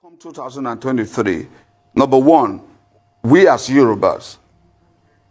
Come 2023, number one, we as Yorubas,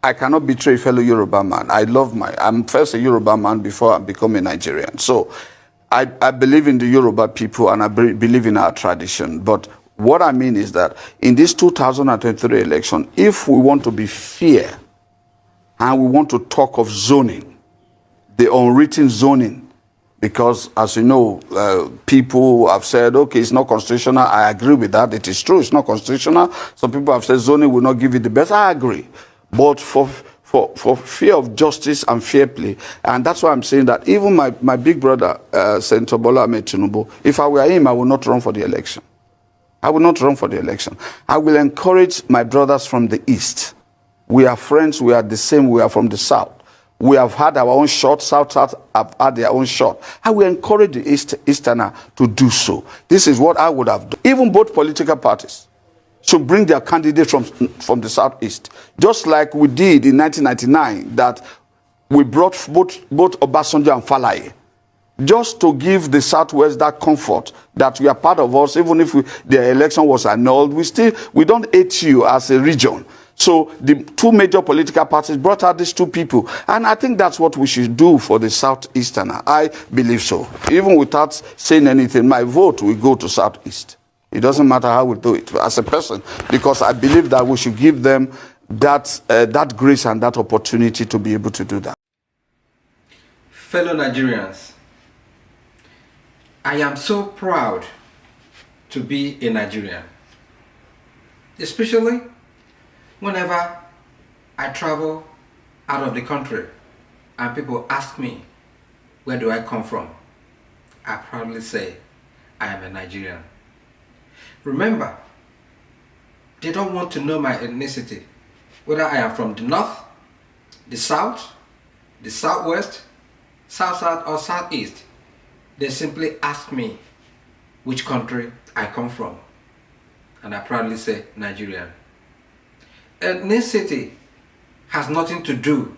I cannot betray fellow Yoruba man. I'm first a Yoruba man before I become a Nigerian. So I believe in the Yoruba people and I believe in our tradition. But what I mean is that in this 2023 election, if we want to be fair and we want to talk of zoning, the unwritten zoning, because, as you know, people have said, okay, it's not constitutional. I agree with that. It is true, it's not constitutional. Some people have said zoning will not give you the best. I agree. But for fear of justice and fair play, and that's why I'm saying that even my big brother, Senator Bola Ahmed Tinubu, if I were him, I would not run for the election. I will not run for the election. I will encourage my brothers from the East. We are friends, we are the same, we are from the South. We have had our own shot, South have had their own shot. I will encourage the Easterner to do so. This is what I would have done. Even both political parties should bring their candidates from the Southeast. Just like we did in 1999, that we brought both Obasanjo and Falaye. Just to give the Southwest that comfort that we are part of us, even if the election was annulled, we don't hate you as a region. So the two major political parties brought out these two people. And I think that's what we should do for the Southeasterner. I believe so. Even without saying anything, my vote will go to Southeast. It doesn't matter how we do it as a person, because I believe that we should give them that grace and that opportunity to be able to do that. Fellow Nigerians, I am so proud to be a Nigerian, especially whenever I travel out of the country and people ask me, where do I come from? I proudly say, I am a Nigerian. Remember, they don't want to know my ethnicity, whether I am from the North, the South, the Southwest, South or Southeast. They simply ask me which country I come from, and I proudly say Nigerian. Ethnicity has nothing to do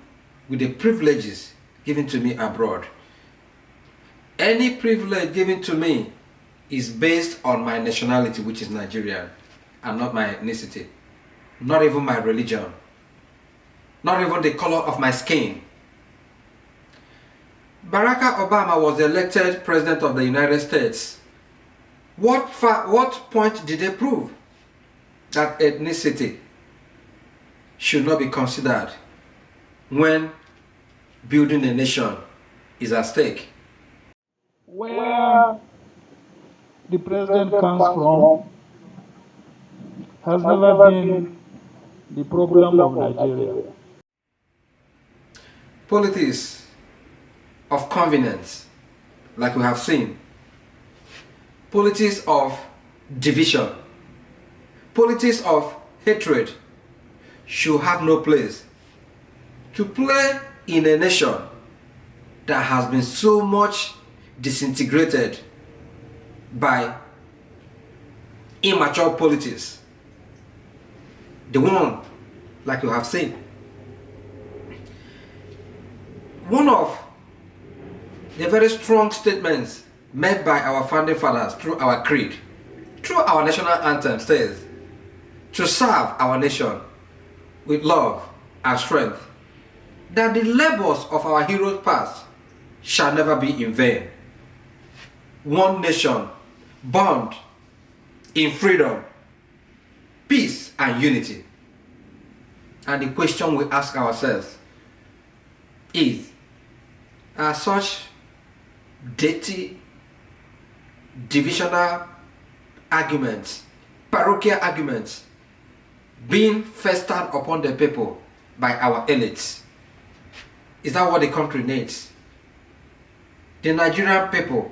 with the privileges given to me abroad. Any privilege given to me is based on my nationality, which is Nigerian, and not my ethnicity, not even my religion, not even the color of my skin. Barack Obama was elected President of the United States. What point did they prove that ethnicity should not be considered when building a nation is at stake? Where the president comes from has never been the problem of Nigeria. Politics of convenience, like we have seen, politics of division, politics of hatred should have no place to play in a nation that has been so much disintegrated by immature politics. The one like you have seen. One of the very strong statements made by our founding fathers through our creed, through our national anthem says, to serve our nation with love and strength, that the labors of our heroes past shall never be in vain. One nation, bound in freedom, peace and unity. And the question we ask ourselves is, are such dirty, divisional arguments, parochial arguments, being festered upon the people by our elites? Is that what the country needs? The Nigerian people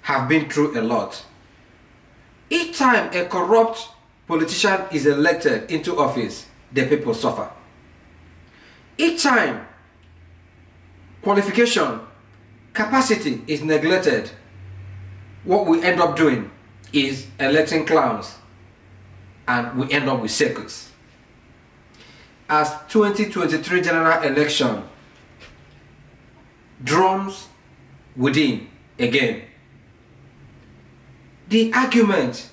have been through a lot. Each time a corrupt politician is elected into office, the people suffer. Each time qualification, capacity is neglected, what we end up doing is electing clowns, and we end up with circus. As 2023 general election drums within again, the argument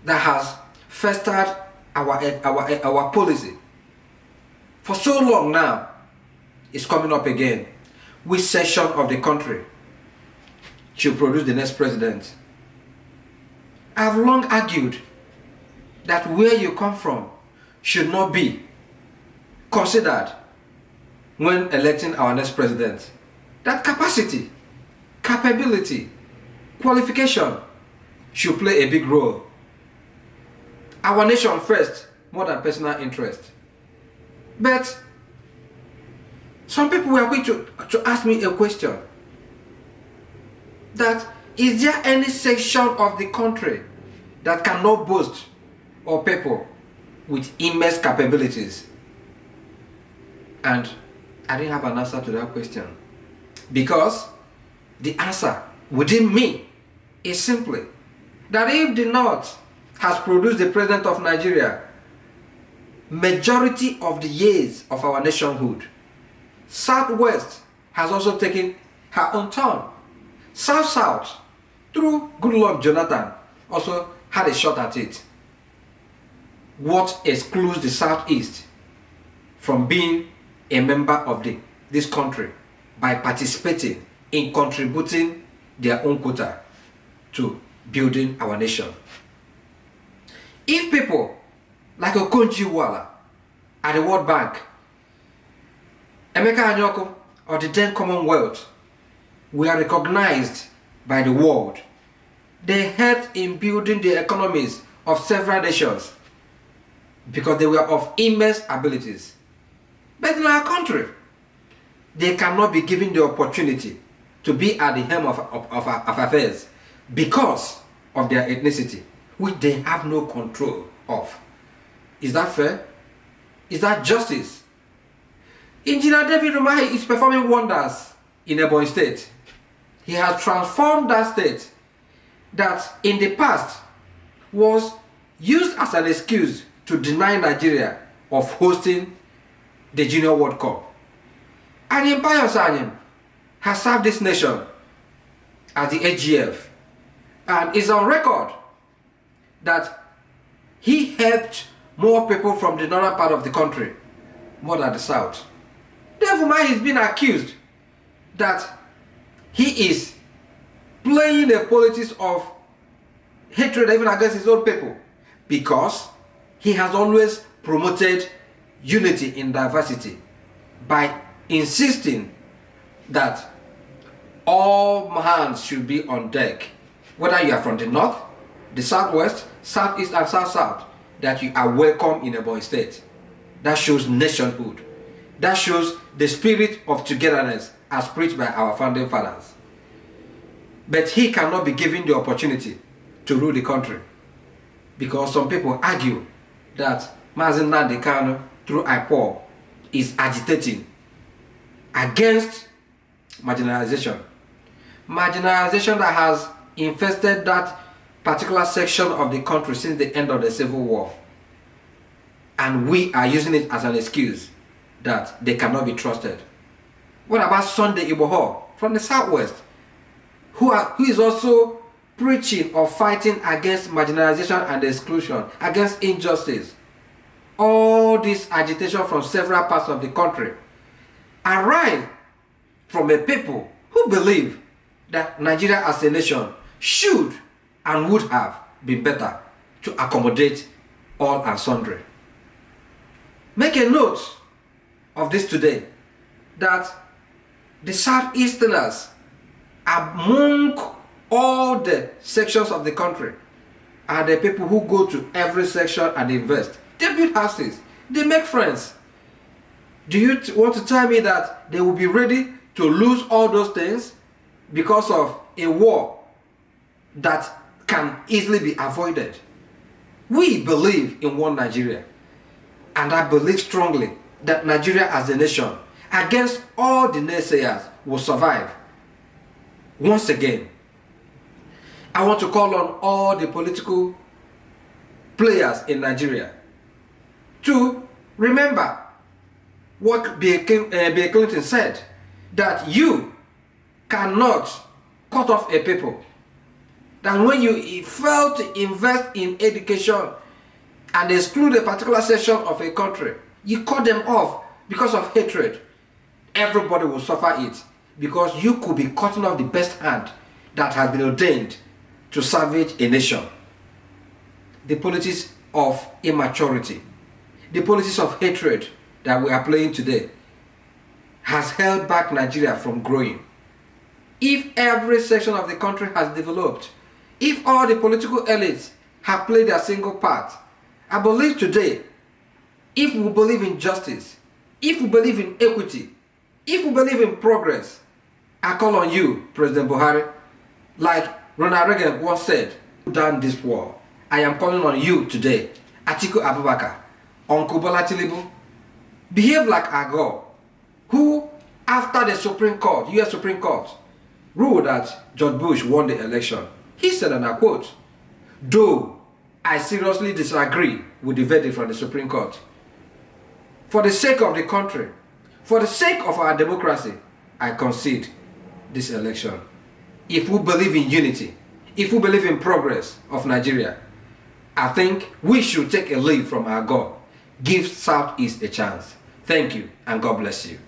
that has festered our policy for so long now is coming up again. Which section of the country should produce the next president? I've long argued that where you come from should not be considered when electing our next president. That capacity, capability, qualification should play a big role. Our nation first, more than personal interest. But some people were going to ask me a question. That is there any section of the country that cannot boast of people with immense capabilities? And I didn't have an answer to that question. Because the answer within me is simply that if the North has produced the president of Nigeria, majority of the years of our nationhood, Southwest has also taken her own turn. South, through Goodluck Jonathan, also had a shot at it. What excludes the Southeast from being a member of this country by participating in contributing their own quota to building our nation? If people like Okonjo-Iweala at the World Bank, Emeka Anyoko of the then Commonwealth were recognized by the world, they helped in building the economies of several nations because they were of immense abilities. But in our country, they cannot be given the opportunity to be at the helm of affairs because of their ethnicity, which they have no control of. Is that fair? Is that justice? Engineer David Umahi is performing wonders in Ebonyi State. He has transformed that state that in the past was used as an excuse to deny Nigeria of hosting the Junior World Cup. And Mpayo Sanyem has served this nation as the AGF and is on record that he helped more people from the northern part of the country more than the south. David Umahi is being accused that he is playing a politics of hatred even against his own people because he has always promoted unity in diversity by insisting that all hands should be on deck, whether you are from the north, the southwest, southeast and south, that you are welcome in Ebonyi State. That shows nationhood. That shows the spirit of togetherness as preached by our founding fathers. But he cannot be given the opportunity to rule the country because some people argue that Mazi Nnamdi Kanu through IPOB is agitating against marginalization. Marginalization that has infested that particular section of the country since the end of the Civil War. And we are using it as an excuse that they cannot be trusted. What about Sunday Igboho from the southwest, who is also preaching or fighting against marginalization and exclusion, against injustice? All this agitation from several parts of the country arise from a people who believe that Nigeria as a nation should and would have been better to accommodate all and sundry. Make a note of this today, that the Southeasterners among all the sections of the country are the people who go to every section and invest. They build houses, they make friends. Do you want to tell me that they will be ready to lose all those things because of a war that can easily be avoided? We believe in one Nigeria, and I believe strongly that Nigeria as a nation, against all the naysayers, will survive. Once again, I want to call on all the political players in Nigeria to remember what Bill Clinton said, that you cannot cut off a people that when you fail to invest in education and exclude a particular section of a country, you cut them off because of hatred, everybody will suffer it, because you could be cutting off the best hand that has been ordained to salvage a nation. The politics of immaturity, the politics of hatred that we are playing today has held back Nigeria from growing. If every section of the country has developed, if all the political elites have played their single part, I believe today, if we believe in justice, if we believe in equity, if we believe in progress, I call on you, President Buhari, like Ronald Reagan once said, down this wall. I am calling on you today, Atiku Abubakar, Uncle Bola Tinubu, behave like Agor, who, after the Supreme Court, US Supreme Court, ruled that George Bush won the election. He said, and I quote, "Though I seriously disagree with the verdict from the Supreme Court, for the sake of the country, for the sake of our democracy, I concede this election." If we believe in unity, if we believe in progress of Nigeria, I think we should take a lead from our God. Give Southeast a chance. Thank you, and God bless you.